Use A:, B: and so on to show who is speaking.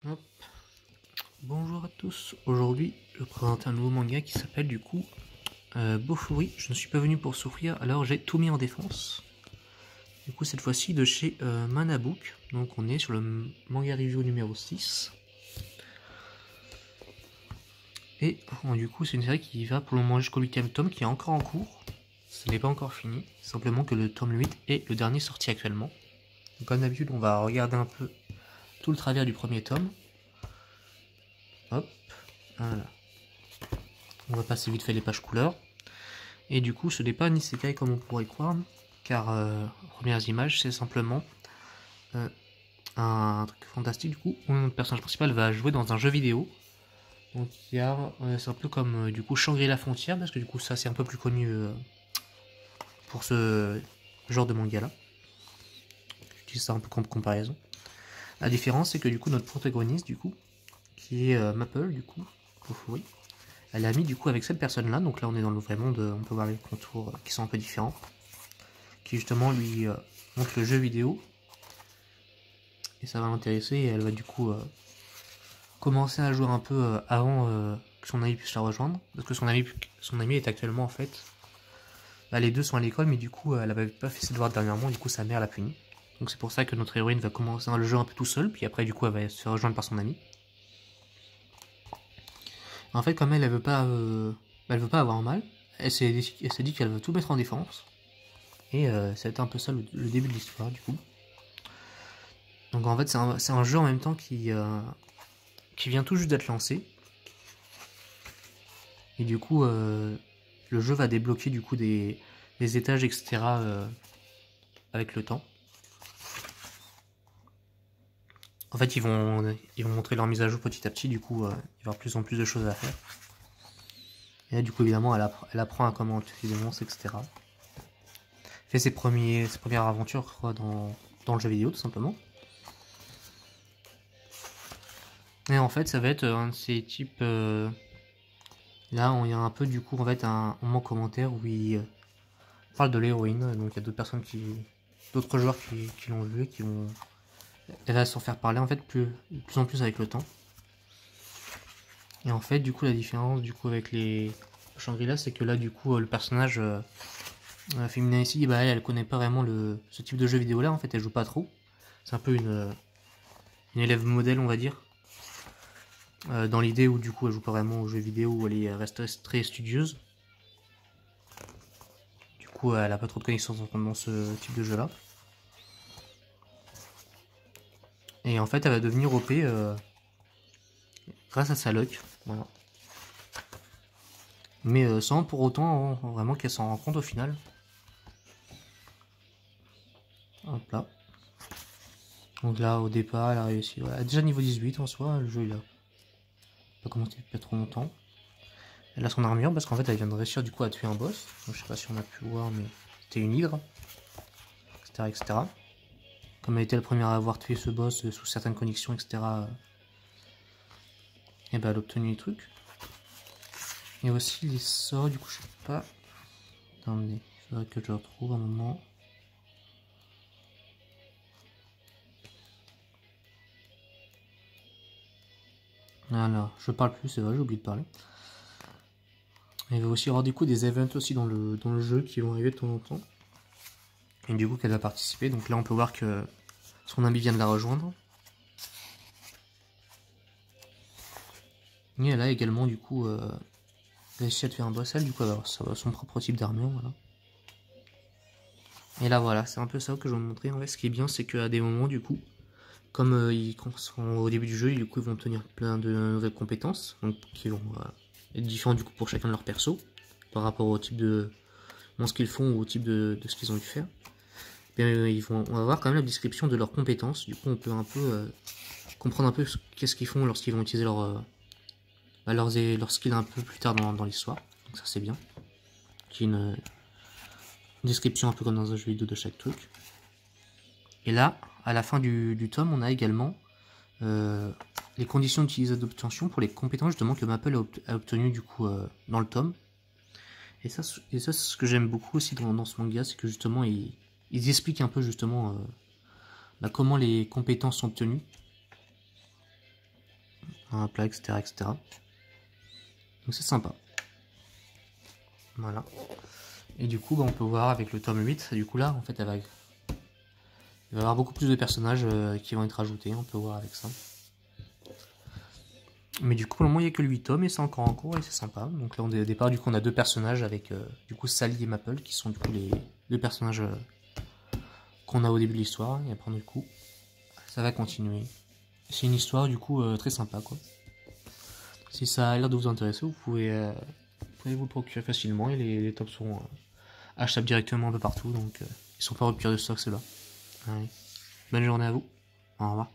A: Hop. Bonjour à tous, aujourd'hui je vais présenter un nouveau manga qui s'appelle du coup Bofuri. Je ne suis pas venu pour souffrir, alors j'ai tout mis en défense. Du coup cette fois-ci de chez Manabook, donc on est sur le manga review numéro 6. Et du coup c'est une série qui va pour le moment jusqu'au 8ème tome qui est encore en cours. Ce n'est pas encore fini, simplement que le tome 8 est le dernier sorti actuellement. Donc, comme d'habitude on va regarder un peu tout le travers du premier tome. Hop, voilà. On va passer vite fait les pages couleurs. Et du coup, ce n'est pas un isekai comme on pourrait croire, car premières images, c'est simplement un truc fantastique du coup, où notre personnage principal va jouer dans un jeu vidéo. Donc il y a, c'est un peu comme du coup Shangri-La Frontière, parce que du coup ça c'est un peu plus connu pour ce genre de manga là. J'utilise ça un peu comme comparaison. La différence c'est que du coup notre protagoniste du coup, qui est Maple du coup, Bofuri, elle a mis du coup avec cette personne là, donc là on est dans le vrai monde, on peut voir les contours qui sont un peu différents, qui justement lui montre le jeu vidéo, et ça va l'intéresser, et elle va du coup commencer à jouer un peu avant que son ami puisse la rejoindre, parce que son ami est actuellement en fait, les deux sont à l'école, mais du coup elle n'avait pas fait ses devoirs dernièrement, du coup sa mère l'a punie, donc c'est pour ça que notre héroïne va commencer le jeu un peu tout seul, puis après du coup elle va se faire rejoindre par son ami. En fait, comme elle veut pas avoir mal, elle s'est dit qu'elle veut tout mettre en défense. Et ça a été un peu ça le début de l'histoire du coup. Donc en fait c'est un jeu en même temps qui vient tout juste d'être lancé. Et du coup le jeu va débloquer du coup des étages etc. Avec le temps. En fait ils vont montrer leur mise à jour petit à petit, du coup il va y avoir plus en plus de choses à faire. Et là du coup évidemment elle apprend à comment tuer des monstres etc. Fait ses premières aventures je crois, dans le jeu vidéo tout simplement. Et en fait ça va être un de ces types là il y a un peu du coup en fait un moment commentaire où il parle de l'héroïne, donc il y a d'autres personnes d'autres joueurs qui l'ont vu et qui vont, elle va s'en faire parler en fait de plus en plus avec le temps. Et en fait du coup la différence du coup avec les Shangri-La, c'est que là du coup le personnage féminin ici, bah elle connaît pas vraiment ce type de jeu vidéo là, en fait elle joue pas trop. C'est un peu une élève modèle on va dire. Dans l'idée où du coup elle joue pas vraiment aux jeux vidéo, où elle reste très studieuse. Du coup elle a pas trop de connaissances dans ce type de jeu là. Et en fait elle va devenir OP grâce à sa luck. Voilà. Mais sans pour autant vraiment qu'elle s'en rende compte au final. Hop là. Donc là au départ elle a réussi. Voilà. Déjà niveau 18 en soi, le jeu il a pas commencé depuis pas trop longtemps. Elle a son armure parce qu'en fait elle vient de réussir du coup à tuer un boss. Donc, je sais pas si on a pu voir, mais c'était une hydre. Etc. etc. Comme elle était la première à avoir tué ce boss sous certaines conditions, etc. Et ben elle a obtenu les trucs. Et aussi les sorts, du coup je sais pas. Attendez, il faudrait que je le retrouve un moment. Voilà, je parle plus, c'est vrai, j'ai oublié de parler. Il va aussi y avoir du coup des events aussi dans le jeu qui vont arriver de temps en temps. Et du coup qu'elle va participer. Donc là on peut voir que son ami vient de la rejoindre. Et elle a également du coup réussi à tuer un boss. Elle du coup elle va avoir son propre type d'armure. Voilà. Et là voilà, c'est un peu ça que je vais vous montrer. En fait, ce qui est bien, c'est qu'à des moments du coup, comme ils sont au début du jeu, du coup ils vont obtenir plein de nouvelles compétences, donc qui vont être différents du coup pour chacun de leurs persos, par rapport au type de ce qu'ils font ou au type de ce qu'ils ont dû faire. Bien, on va voir quand même la description de leurs compétences. Du coup on peut un peu comprendre un peu qu'est-ce qu'ils font lorsqu'ils vont utiliser leurs skills un peu plus tard dans l'histoire. Donc ça c'est bien. Qui est une description un peu comme dans un jeu vidéo de chaque truc. Et là, à la fin du tome, on a également les conditions d'obtention pour les compétences justement que Maple a obtenues du coup dans le tome. Et ça c'est ce que j'aime beaucoup aussi dans ce manga, c'est que justement ils expliquent un peu justement comment les compétences sont obtenues. un plat, etc. etc. Donc c'est sympa. Voilà. Et du coup, bah, on peut voir avec le tome 8, du coup là, en fait, il va y avoir beaucoup plus de personnages qui vont être ajoutés, on peut voir avec ça. Mais du coup, pour le moment, il n'y a que le 8 tomes et c'est encore en cours et c'est sympa. Donc là, au départ, du coup, on a deux personnages avec du coup Sally et Maple qui sont du coup les deux personnages qu'on a au début de l'histoire. Et après, du coup, ça va continuer. C'est une histoire du coup très sympa quoi. Si ça a l'air de vous intéresser, vous pouvez vous le procurer facilement et les tops sont achetables directement un peu partout donc ils sont pas en rupture de stock ceux-là. Allez. Bonne journée à vous. Au revoir.